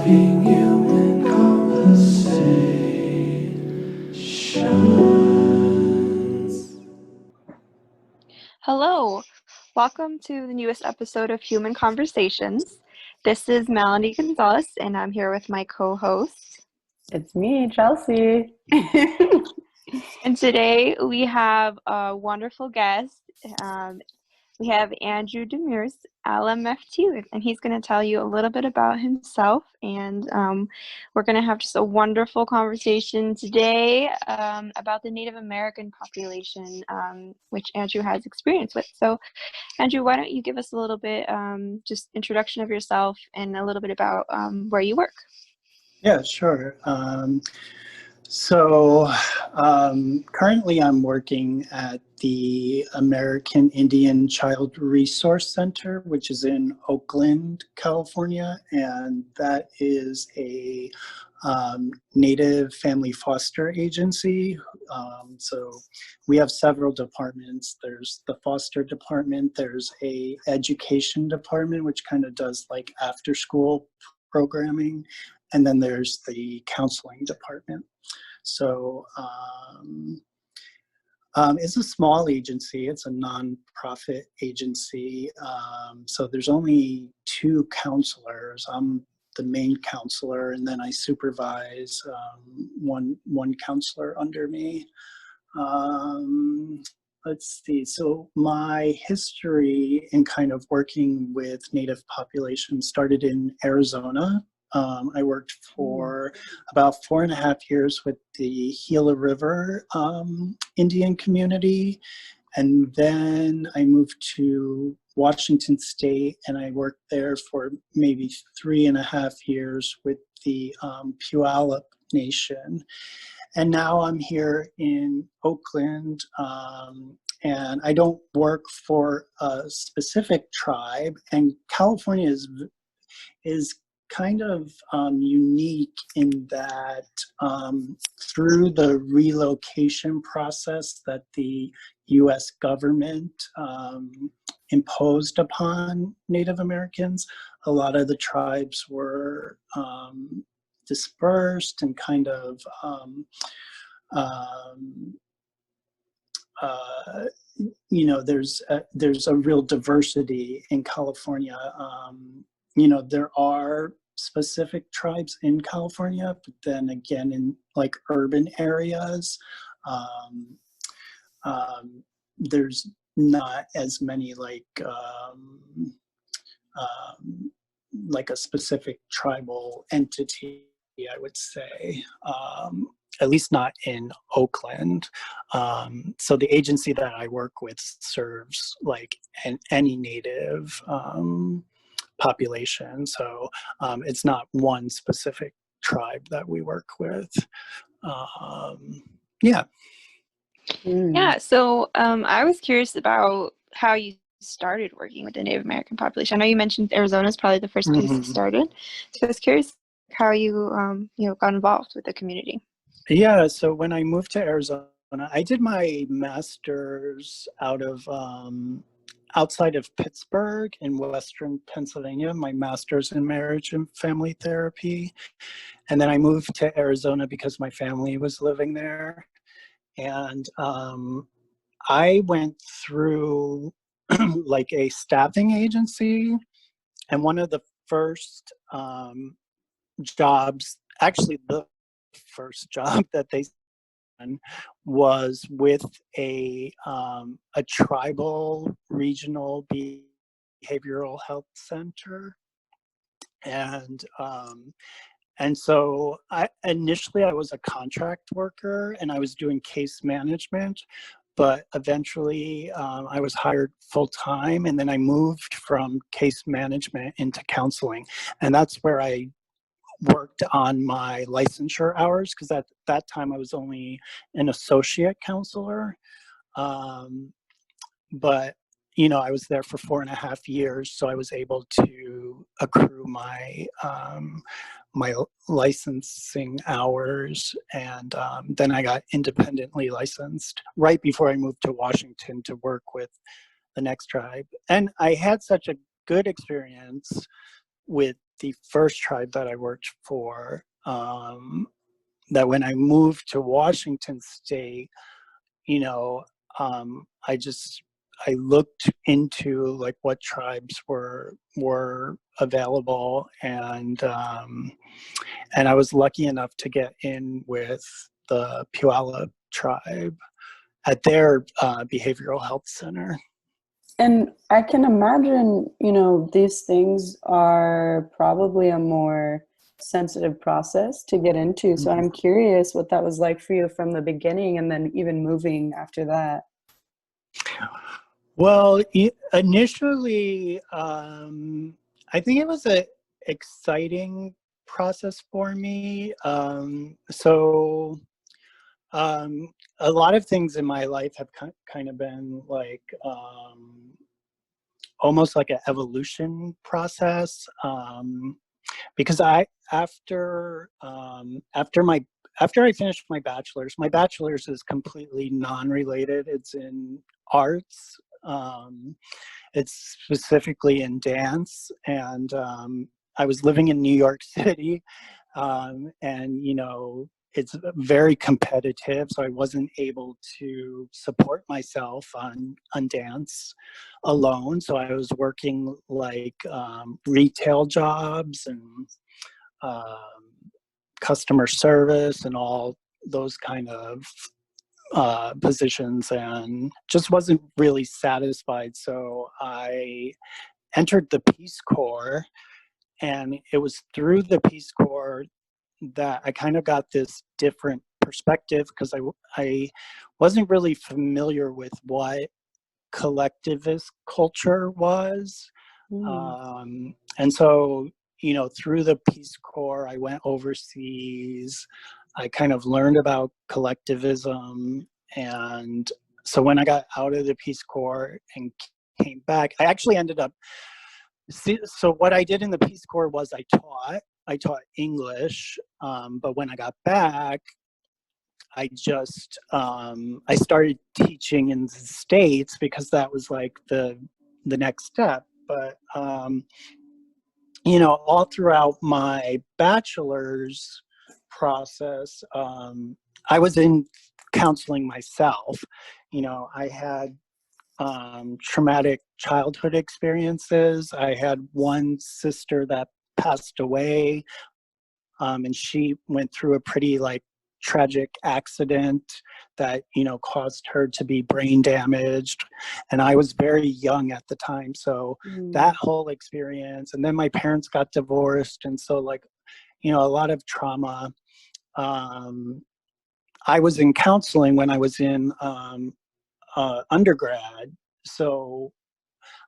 Having human conversations. Hello, welcome to the newest episode of Human Conversations. This is Melanie Gonzalez, and I'm here with my co-host. It's me, Chelze. And today we have a wonderful guest. We have Andrew DeMers, LMFT, and he's going to tell you a little bit about himself. And we're going to have just a wonderful conversation today about the Native American population, which Andrew has experience with. So, Andrew, why don't you give us a little bit, just introduction of yourself and a little bit about where you work? Yeah, sure. Currently I'm working at the American Indian Child Resource Center, which is in Oakland, California, and that is a Native family foster agency. So we have several departments. There's the foster department, there's a education department, which kind of does like after school programming, and then there's the counseling department. So it's a small agency. It's a nonprofit agency. So there's only 2 counselors. I'm the main counselor, and then I supervise one counselor under me. Let's see. So my history in kind of working with Native populations started in Arizona. I worked for about 4.5 years with the Gila River Indian community. And then I moved to Washington State, and I worked there for maybe 3.5 years with the Puyallup Nation. And now I'm here in Oakland, and I don't work for a specific tribe. And California is kind of unique in that through the relocation process that the U.S. government imposed upon Native Americans, a lot of the tribes were dispersed and kind of there's a real diversity in California. There are specific tribes in California, but then again in like urban areas, there's not as many like a specific tribal entity, I would say. At least not in Oakland. So the agency that I work with serves like any Native population. So it's not one specific tribe that we work with. Yeah. Yeah, so I was curious about how you started working with the Native American population. I know you mentioned Arizona is probably the first place you started. So I was curious how you got involved with the community. Yeah, so when I moved to Arizona, I did my master's outside of Pittsburgh in Western Pennsylvania, my master's in marriage and family therapy. And then I moved to Arizona because my family was living there. And I went through like a staffing agency, and one of the first jobs, actually the first job that they done was with a tribal regional behavioral health center. And so initially I was a contract worker and I was doing case management, but eventually I was hired full-time, and then I moved from case management into counseling. And that's where I worked on my licensure hours, because at that time I was only an associate counselor. But I was there for 4.5 years, so I was able to accrue my my licensing hours, and then I got independently licensed right before I moved to Washington to work with the next tribe. And I had such a good experience with the first tribe that I worked for, that when I moved to Washington State, you know, I looked into like what tribes were available, and I was lucky enough to get in with the Puyallup tribe at their behavioral health center. And I can imagine, these things are probably a more sensitive process to get into. So I'm curious what that was like for you from the beginning and then even moving after that. Well, initially, I think it was a exciting process for me. A lot of things in my life have kind of been like almost like an evolution process. Because after I finished my bachelor's is completely non-related. It's in arts. It's specifically in dance, and I was living in New York City, and it's very competitive, so I wasn't able to support myself on dance alone. So I was working like retail jobs and customer service and all those kind of positions, and just wasn't really satisfied. So I entered the Peace Corps, and it was through the Peace Corps that I kind of got this different perspective, because I wasn't really familiar with what collectivist culture was. And so, through the Peace Corps, I went overseas. I kind of learned about collectivism. And so when I got out of the Peace Corps and came back, I actually ended up, so what I did in the Peace Corps was I taught English, but when I got back, I started teaching in the States, because that was like the next step. But all throughout my bachelor's process, I was in counseling myself. I had traumatic childhood experiences. I had one sister that passed away, and she went through a pretty tragic accident that caused her to be brain damaged, and I was very young at the time. So that whole experience, and then my parents got divorced, and so a lot of trauma. I was in counseling when I was in undergrad, so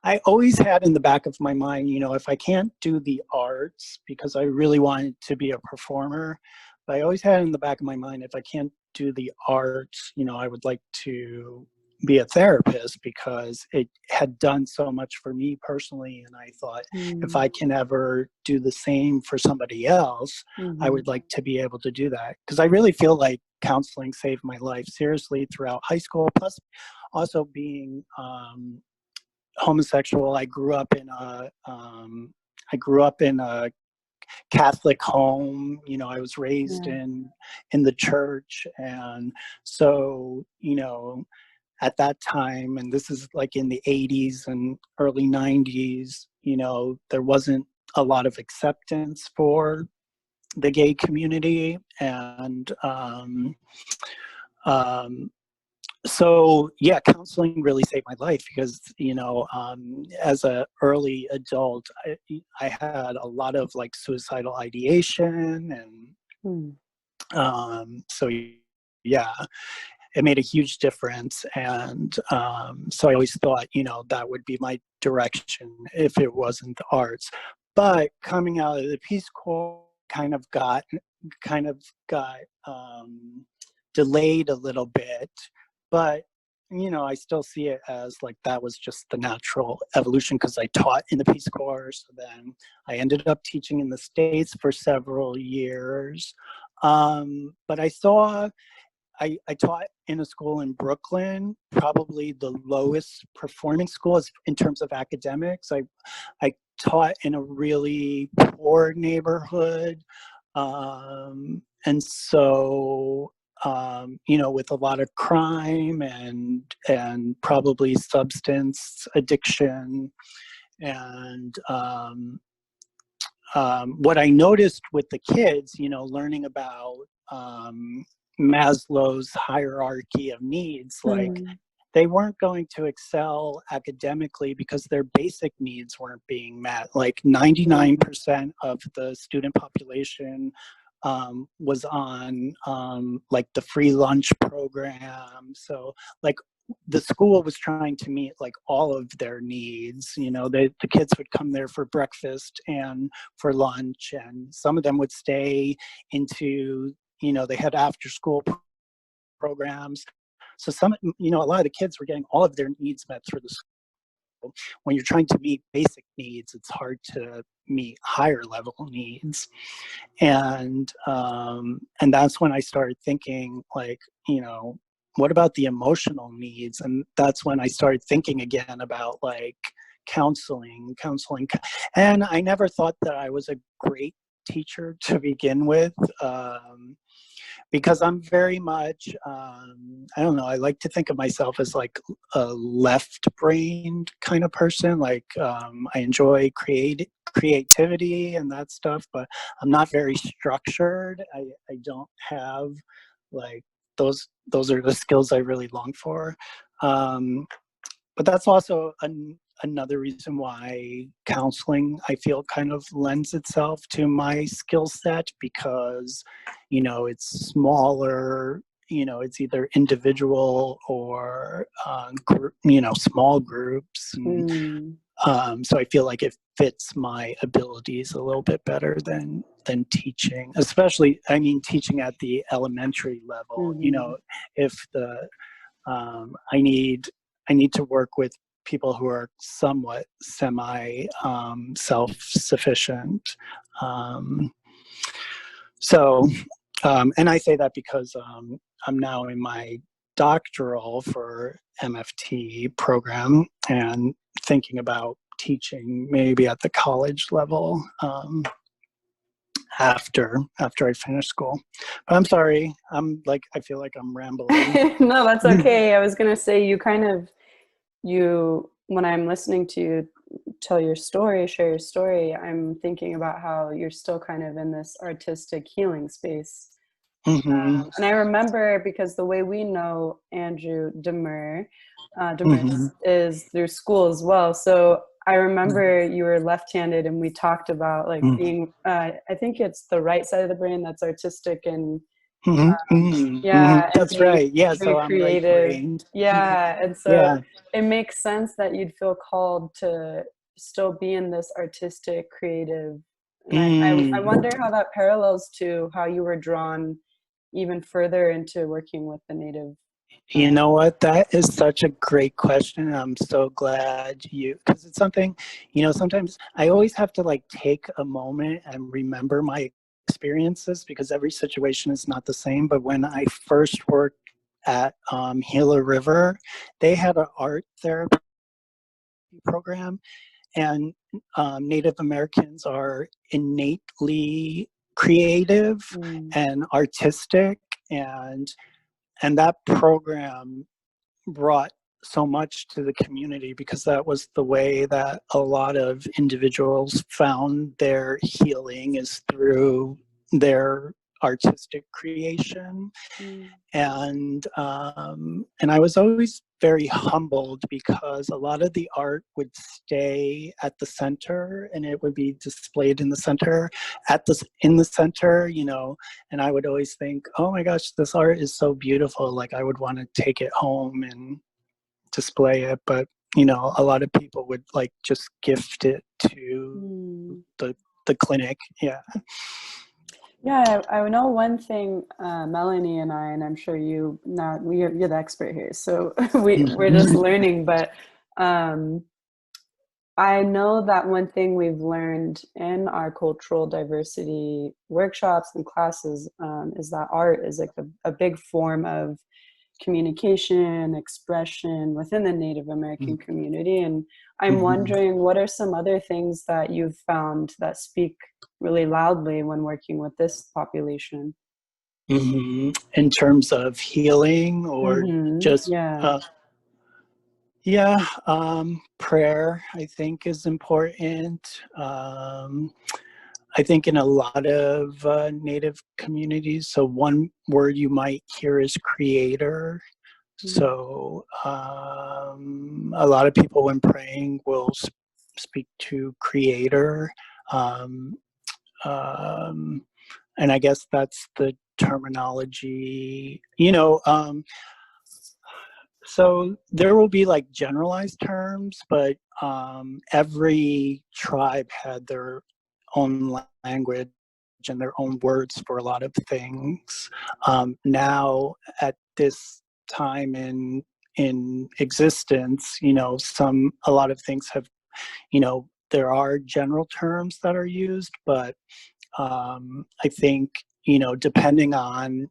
I always had in the back of my mind, if I can't do the arts, because I really wanted to be a performer, but I always had in the back of my mind, if I can't do the arts, I would like to be a therapist, because it had done so much for me personally. And I thought, if I can ever do the same for somebody else, I would like to be able to do that. Because I really feel like counseling saved my life seriously throughout high school. Plus, also being homosexual, I grew up in a Catholic home. I was raised in the church, and so at that time, and this is like in the 80s and early 90s, there wasn't a lot of acceptance for the gay community, and so yeah, counseling really saved my life, because as a early adult, I had a lot of suicidal ideation, and so yeah, it made a huge difference. And so I always thought that would be my direction if it wasn't the arts. But coming out of the Peace Corps kind of got delayed a little bit. But I still see it as that was just the natural evolution, because I taught in the Peace Corps. So then I ended up teaching in the States for several years. But I taught in a school in Brooklyn, probably the lowest performing school in terms of academics. I taught in a really poor neighborhood. And so, you know, with a lot of crime and probably substance addiction. And what I noticed with the kids, you know, learning about Maslow's hierarchy of needs, like they weren't going to excel academically because their basic needs weren't being met. Like 99% of the student population was on like the free lunch program. So like the school was trying to meet like all of their needs. You know, the kids would come there for breakfast and for lunch, and some of them would stay into, you know, they had after school programs. So some, you know, a lot of the kids were getting all of their needs met through the school. When you're trying to meet basic needs, it's hard to meet higher level needs. And that's when I started thinking, like, you know, what about the emotional needs? And that's when I started thinking again about like counseling. And I never thought that I was a great teacher to begin with. Because I'm very much, I don't know, I like to think of myself as like a left-brained kind of person. Like I enjoy creativity and that stuff, but I'm not very structured. I don't have like those are the skills I really long for. But that's also another reason why counseling, I feel, kind of lends itself to my skill set, because, you know, it's smaller, you know, it's either individual or, group, you know, small groups. And, so I feel like it fits my abilities a little bit better than teaching, especially, I mean, teaching at the elementary level. You know, if the, I need to work with people who are somewhat semi self-sufficient. So, and I say that because I'm now in my doctoral for MFT program and thinking about teaching maybe at the college level after I finish school. But I'm sorry, I feel like I'm rambling. No, that's okay. I was gonna say, you kind of, when I'm listening to you tell your story, share your story, I'm thinking about how you're still kind of in this artistic healing space. And I remember, because the way we know Andrew DeMers is through school as well. So I remember you were left-handed, and we talked about like being, I think it's the right side of the brain that's artistic, and yeah, and that's right. Yeah, so I'm creative. right-brained. Yeah, and so it makes sense that you'd feel called to still be in this artistic, creative. And I wonder how that parallels to how you were drawn even further into working with the Native. You know what? That is such a great question. I'm so glad because it's something, you know, sometimes I always have to like take a moment and remember my experiences, because every situation is not the same. But when I first worked at Gila River, they had an art therapy program, and Native Americans are innately creative and artistic, and that program brought so much to the community, because that was the way that a lot of individuals found their healing, is through their artistic creation. And I was always very humbled, because a lot of the art would stay at the center, and it would be displayed in the center, in the center, you know. And I would always think, oh my gosh, this art is so beautiful, like I would want to take it home and display it. But, you know, a lot of people would like just gift it to the clinic. Yeah, I know one thing, Melanie and I, and I'm sure you're the expert here, so we're just learning, but I know that one thing we've learned in our cultural diversity workshops and classes is that art is like a big form of communication, expression within the Native American community. And I'm wondering, what are some other things that you've found that speak really loudly when working with this population? In terms of healing or just Yeah. prayer, I think, is important. I think in a lot of Native communities, so one word you might hear is creator. So a lot of people when praying will speak to creator. And I guess that's the terminology, so there will be like generalized terms, but every tribe had their own language and their own words for a lot of things. Now at this time in existence, a lot of things have, there are general terms that are used, but I think, depending on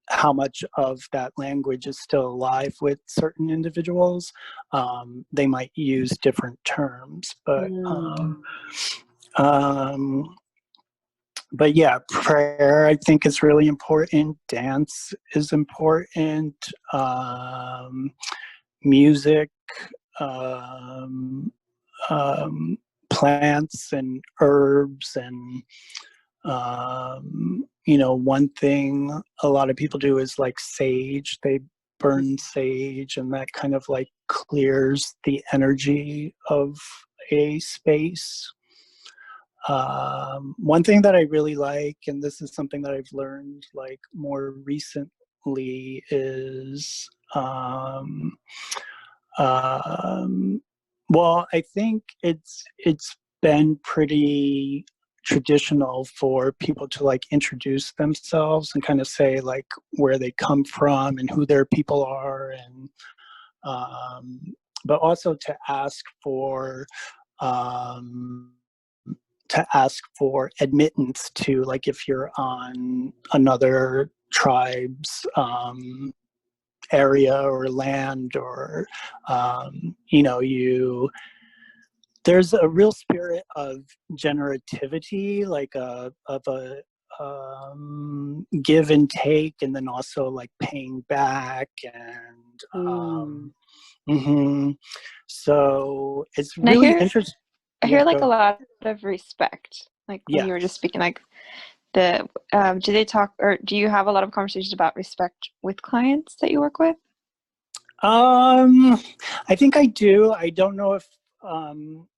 how much of that language is still alive with certain individuals, they might use different terms. But yeah, prayer I think is really important. Dance is important. Music, plants and herbs and one thing a lot of people do is like sage. They burn sage, and that kind of like clears the energy of a space. One thing that I really like, and this is something that I've learned like more recently, is well, I think it's been pretty traditional for people to like introduce themselves and kind of say like where they come from and who their people are, and but also to ask for admittance to, like, if you're on another tribe's area or land, or there's a real spirit of generativity, like of a give and take, and then also like paying back, and so it's really interesting. I hear like a lot of respect, like when you were just speaking, like do they talk, or do you have a lot of conversations about respect with clients that you work with? I think I do. I don't know if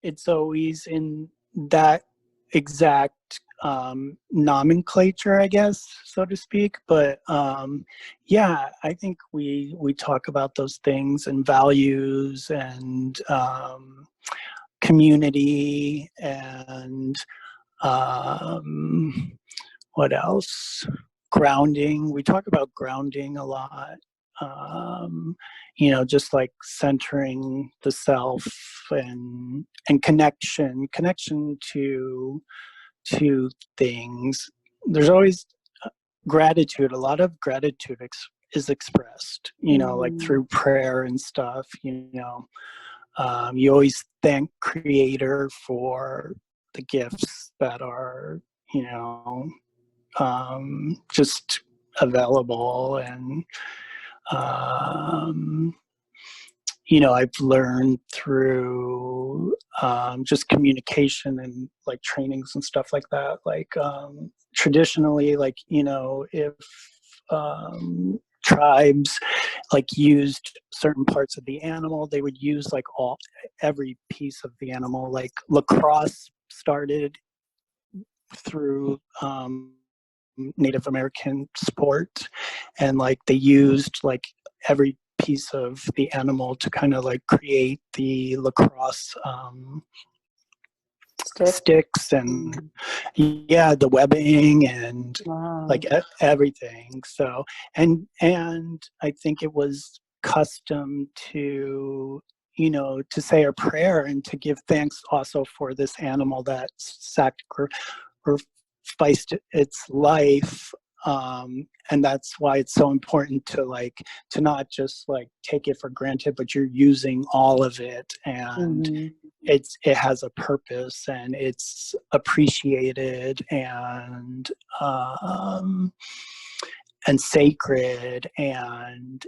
it's always in that exact nomenclature, I guess, so to speak. But yeah, I think we talk about those things and values and community and what else? Grounding. We talk about grounding a lot. Just like centering the self and connection to things. There's always gratitude. A lot of gratitude is expressed, like through prayer and stuff. You always thank Creator for the gifts that are, just available. And I've learned through just communication and like trainings and stuff like that, like traditionally, like if tribes like used certain parts of the animal, they would use like every piece of the animal. Like lacrosse started through Native American sport, and like they used like every piece of the animal to kind of like create the lacrosse sticks and the webbing and like everything. So and I think it was custom to to say a prayer and to give thanks also for this animal that sacrificed its life and that's why it's so important to to not just take it for granted, but you're using all of it, and it has a purpose, and it's appreciated, and sacred, and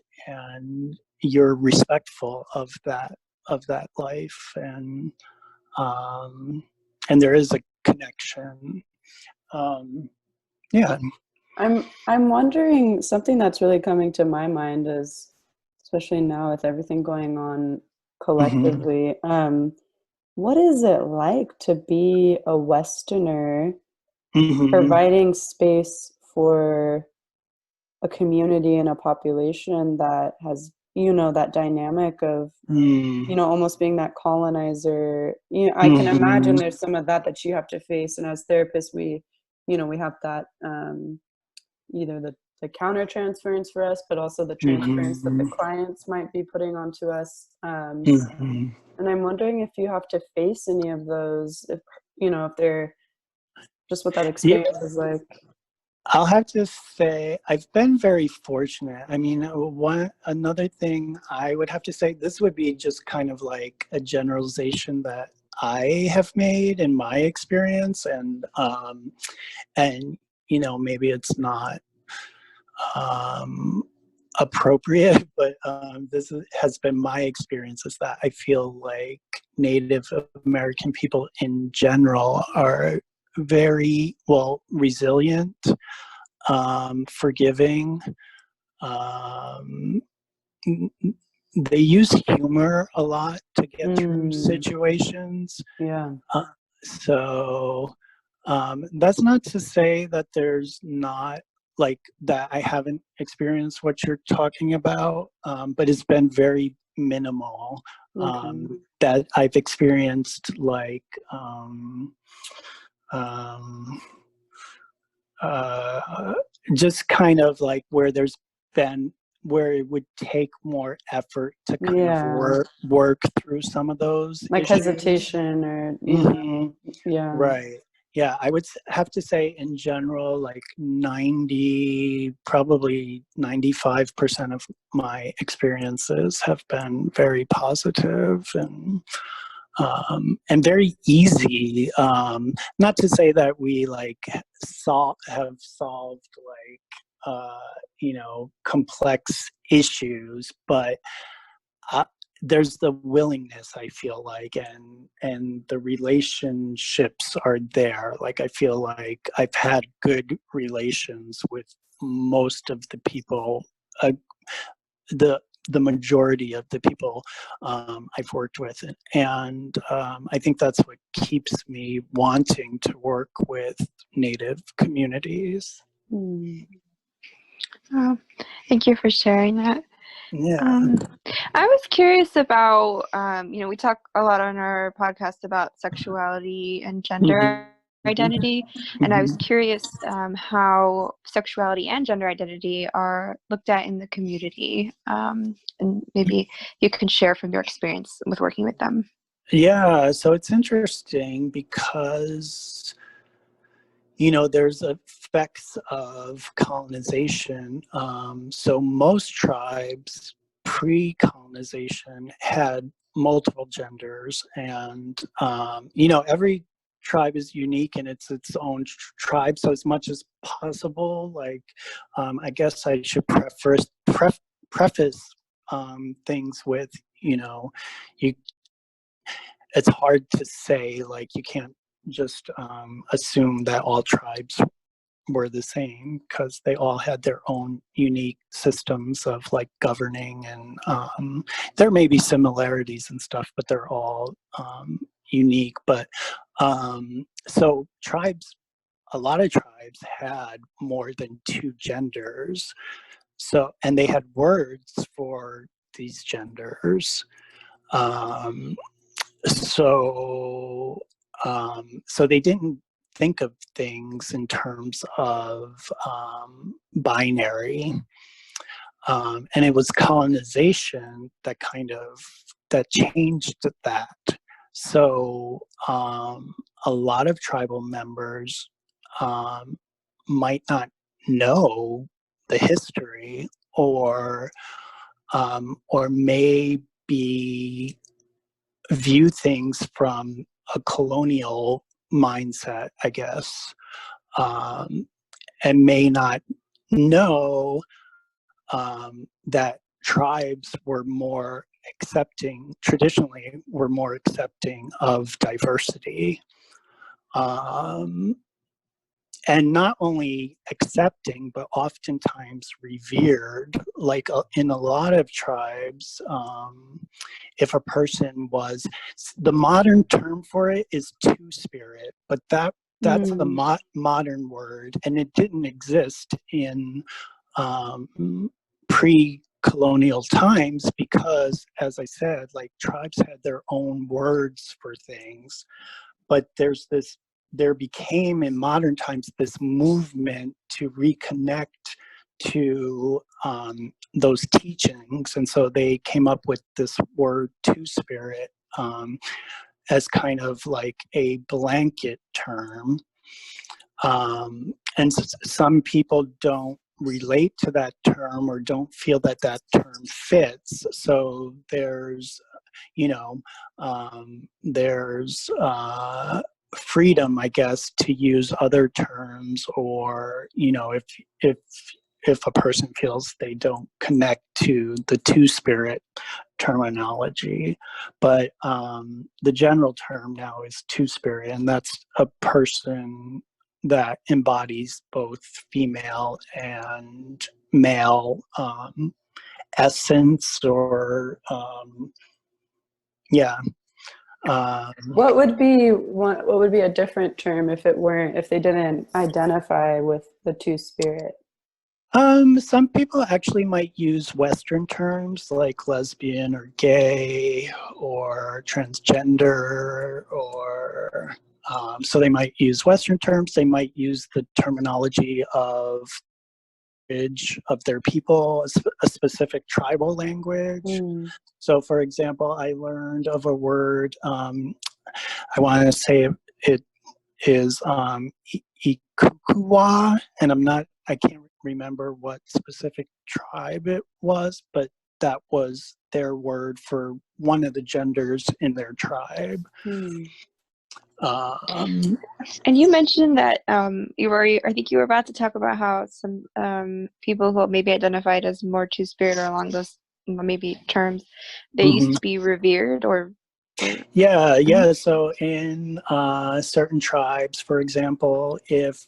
you're respectful of that life, and there is a connection. Yeah. I'm wondering, something that's really coming to my mind is, especially now with everything going on collectively, what is it like to be a Westerner providing space for a community and a population that has, that dynamic of, almost being that colonizer? I can imagine there's some of that you have to face. And as therapists, we have that, either the counter transference for us, but also the transference that the clients might be putting onto us. And I'm wondering if you have to face any of those, if they're just what that experience is like. I'll have to say I've been very fortunate. I mean, another thing I would have to say, this would be just kind of like a generalization that I have made in my experience, and maybe it's not appropriate, but this has been my experience, is that I feel like Native American people in general are very resilient, forgiving. They use humor a lot to get through situations. Yeah. So that's not to say that there's not that I haven't experienced what you're talking about, but it's been very minimal. That I've experienced just kind of where it would take more effort to kind of work through some of those like issues. Hesitation or Right. Yeah, I would have to say in general, probably 95% of my experiences have been very positive and very easy. Not to say that we have solved complex issues, but there's the willingness, I feel like, and the relationships are there. I feel like I've had good relations with most of the people, the majority of the people I've worked with, and I think that's what keeps me wanting to work with Native communities. Oh, thank you for sharing that. Yeah. I was curious about, we talk a lot on our podcast about sexuality and gender identity, and I was curious how sexuality and gender identity are looked at in the community, and maybe you can share from your experience with working with them. Yeah, so it's interesting because there's effects of colonization. So most tribes pre-colonization had multiple genders, and every tribe is unique and it's its own tribe. So as much as possible, I guess I should preface things with, it's hard to say, you can't just assume that all tribes were the same, because they all had their own unique systems of governing, and there may be similarities and stuff, but they're all unique. But so a lot of tribes had more than two genders, and they had words for these genders. So they didn't think of things in terms of binary, and it was colonization that changed that. So a lot of tribal members might not know the history, or maybe view things from a colonial mindset, I guess, and may not know that tribes were more accepting, traditionally, were more accepting of diversity. And not only accepting, but oftentimes revered. Like in a lot of tribes, if a person was, the modern term for it is two-spirit, but that's a modern word, and it didn't exist in pre-colonial times, because, as I said, like tribes had their own words for things. But there became in modern times this movement to reconnect to those teachings, and so they came up with this word two-spirit as kind of like a blanket term. And some people don't relate to that term or don't feel that that term fits. So there's, there's freedom, I guess, to use other terms, or, if a person feels they don't connect to the two-spirit terminology. But the general term now is two-spirit, and that's a person that embodies both female and male essence, or What would be a different term if they didn't identify with the two-spirit? Some people actually might use Western terms like lesbian or gay or transgender, or so they might use Western terms. They might use the terminology of their people, a specific tribal language. So, for example, I learned of a word, I want to say it is Ikukua, and I can't remember what specific tribe it was, but that was their word for one of the genders in their tribe. And you mentioned that I think you were about to talk about how some people who maybe identified as more two-spirit or along those maybe terms, they used to be revered, or yeah. So in certain tribes, for example, if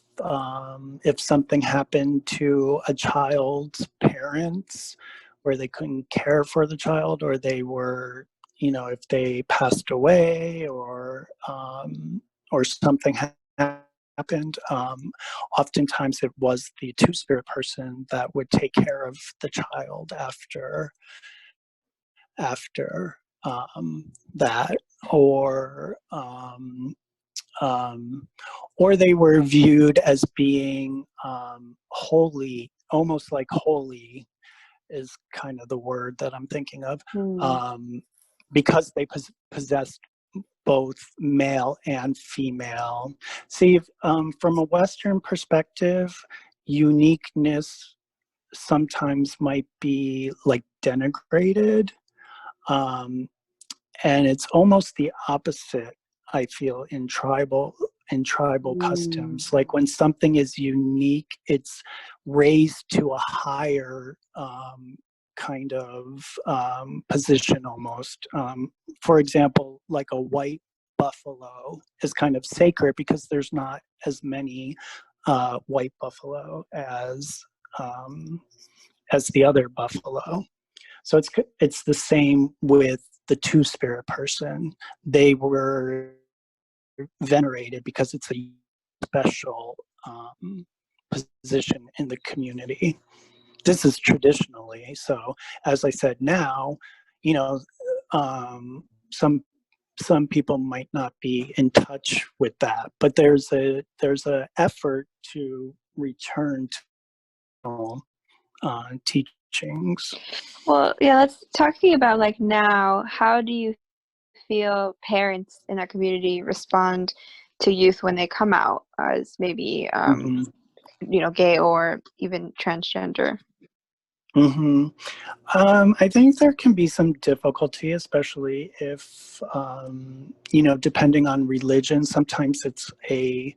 something happened to a child's parents, where they couldn't care for the child, or they were, if they passed away, or something happened, oftentimes it was the two-spirit person that would take care of the child after that, or they were viewed as being holy, almost like holy is kind of the word that I'm thinking of, because they possessed both male and female. See, from a Western perspective, uniqueness sometimes might be like denigrated. And it's almost the opposite, I feel, in tribal customs. Like when something is unique, it's raised to a higher kind of position almost. For example, like a white buffalo is kind of sacred because there's not as many white buffalo as the other buffalo. So it's the same with the two-spirit person. They were venerated because it's a special position in the community. This is traditionally. So, as I said, now, some people might not be in touch with that, but there's a effort to return to teachings. Well, yeah, let's talking about like now, how do you feel parents in that community respond to youth when they come out as maybe gay or even transgender? Mm-hmm. I think there can be some difficulty, especially if, depending on religion, sometimes it's a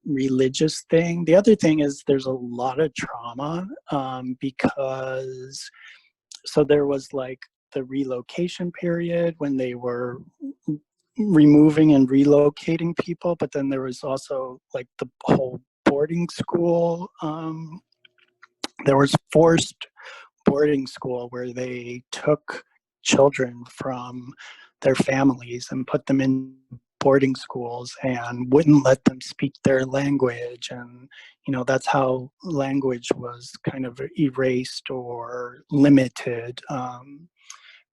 religious thing. The other thing is there's a lot of trauma because, so there was like the relocation period when they were removing and relocating people, but then there was also like the whole boarding school. There was forced boarding school where they took children from their families and put them in boarding schools and wouldn't let them speak their language. And, that's how language was kind of erased or limited,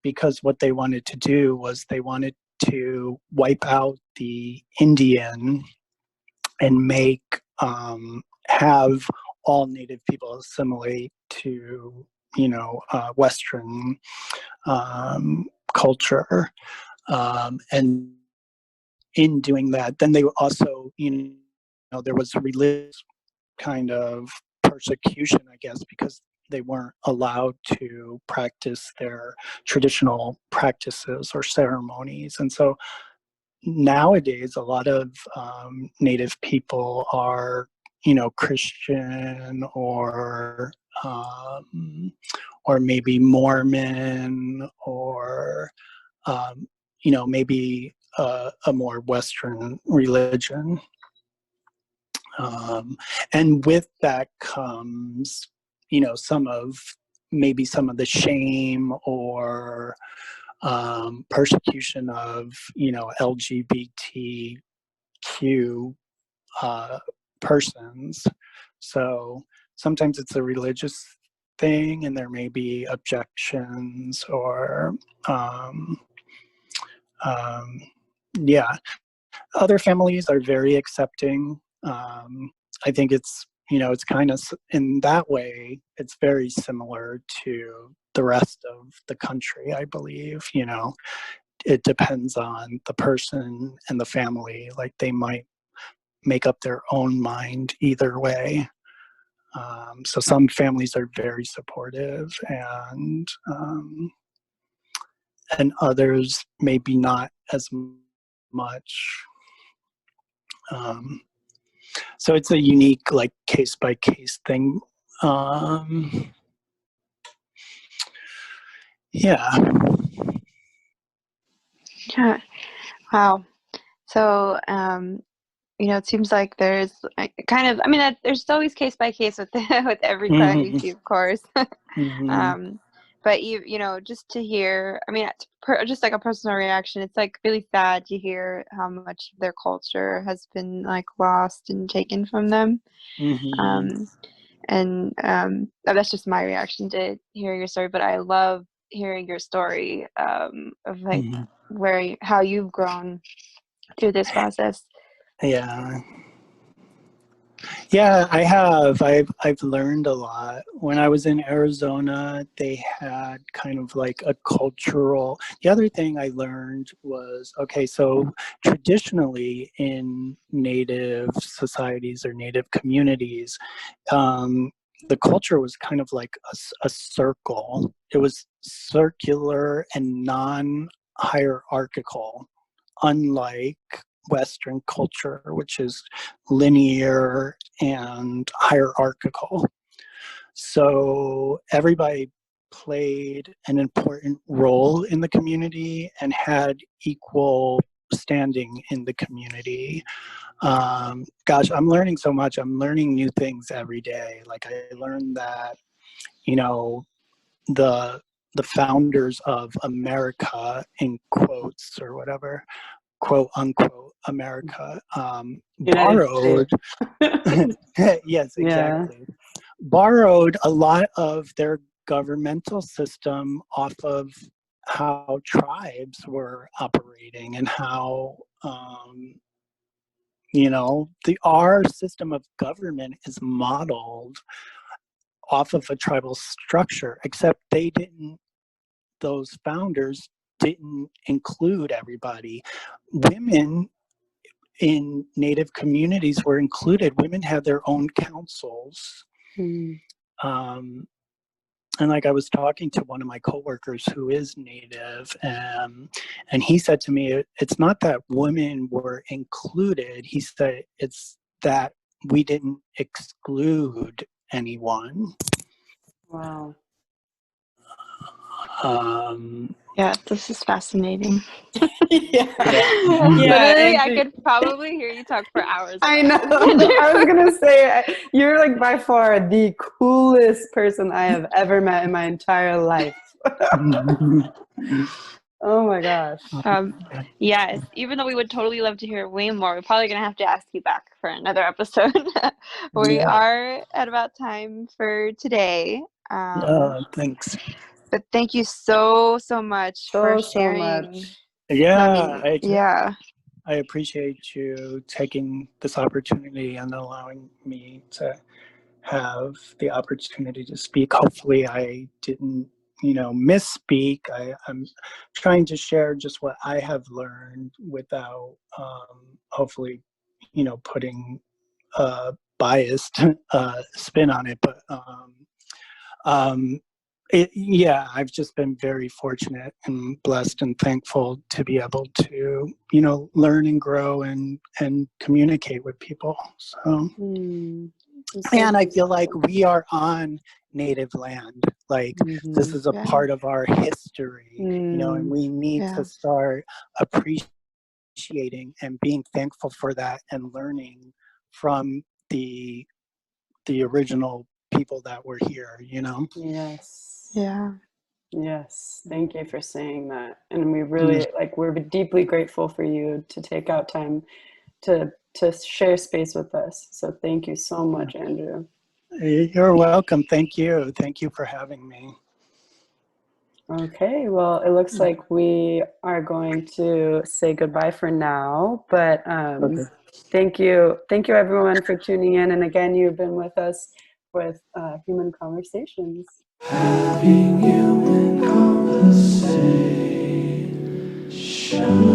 because what they wanted to do was they wanted to wipe out the Indian and have all Native people assimilate to, Western culture. And in doing that, then they also, there was religious kind of persecution, I guess, because they weren't allowed to practice their traditional practices or ceremonies. And so nowadays, a lot of Native people are, Christian or maybe Mormon or, maybe a more Western religion. And with that comes, some of the shame or persecution of, LGBTQ persons. So sometimes it's a religious thing, and there may be objections or, yeah. Other families are very accepting. I think it's, it's kind of, in that way, it's very similar to the rest of the country, I believe. It depends on the person and the family. Like, they might make up their own mind either way. So some families are very supportive, and others maybe not as much. So it's a unique, like, case by case thing. Yeah. Yeah. Wow. So, it seems like there's kind of, there's always case by case with with every pregnancy, of course. But just to hear, just like a personal reaction, it's like really sad to hear how much their culture has been like lost and taken from them. And that's just my reaction to hearing your story. But I love hearing your story of like how you've grown through this process. Yeah, I have. I've learned a lot. When I was in Arizona, they had kind of like a cultural. The other thing I learned was, okay, so traditionally in Native societies or Native communities, the culture was kind of like a circle. It was circular and non-hierarchical, unlike Western culture, which is linear and hierarchical. So everybody played an important role in the community and had equal standing in the community. Gosh, I'm learning so much. I'm learning new things every day. Like, I learned that, the founders of America, in quotes or whatever, quote unquote, America, borrowed. Yes, exactly. Yeah. Borrowed a lot of their governmental system off of how tribes were operating and how, our system of government is modeled off of a tribal structure, except those founders didn't include everybody. Women in Native communities were included. Women had their own councils. And like I was talking to one of my coworkers who is Native, and he said to me, it's not that women were included. He said it's that we didn't exclude anyone. Wow. Yeah, this is fascinating. Yeah. Literally, I Andrew, could probably hear you talk for hours. I know. I was gonna say you're like by far the coolest person I have ever met in my entire life. Oh my gosh. Yes, even though we would totally love to hear way more, we're probably going to have to ask you back for another episode. We are at about time for today. Thanks. But thank you so much for So sharing. much. Yeah, yeah. I appreciate you taking this opportunity and allowing me to have the opportunity to speak. Hopefully I didn't, misspeak. I'm trying to share just what I have learned without hopefully, putting a biased spin on it. But I've just been very fortunate and blessed and thankful to be able to, learn and grow and communicate with people. So, and I feel like we are on Native land. Like this is a part of our history, and we need to start appreciating and being thankful for that and learning from the original people that were here, Yes. Yeah. Yes. Thank you for saying that. And we really we're deeply grateful for you to take out time to share space with us. So thank you so much, Andrew. You're welcome. Thank you. Thank you for having me. Okay, well, it looks like we are going to say goodbye for now, but thank you everyone for tuning in. And again, you've been with us with Human Conversations. Having human conversation.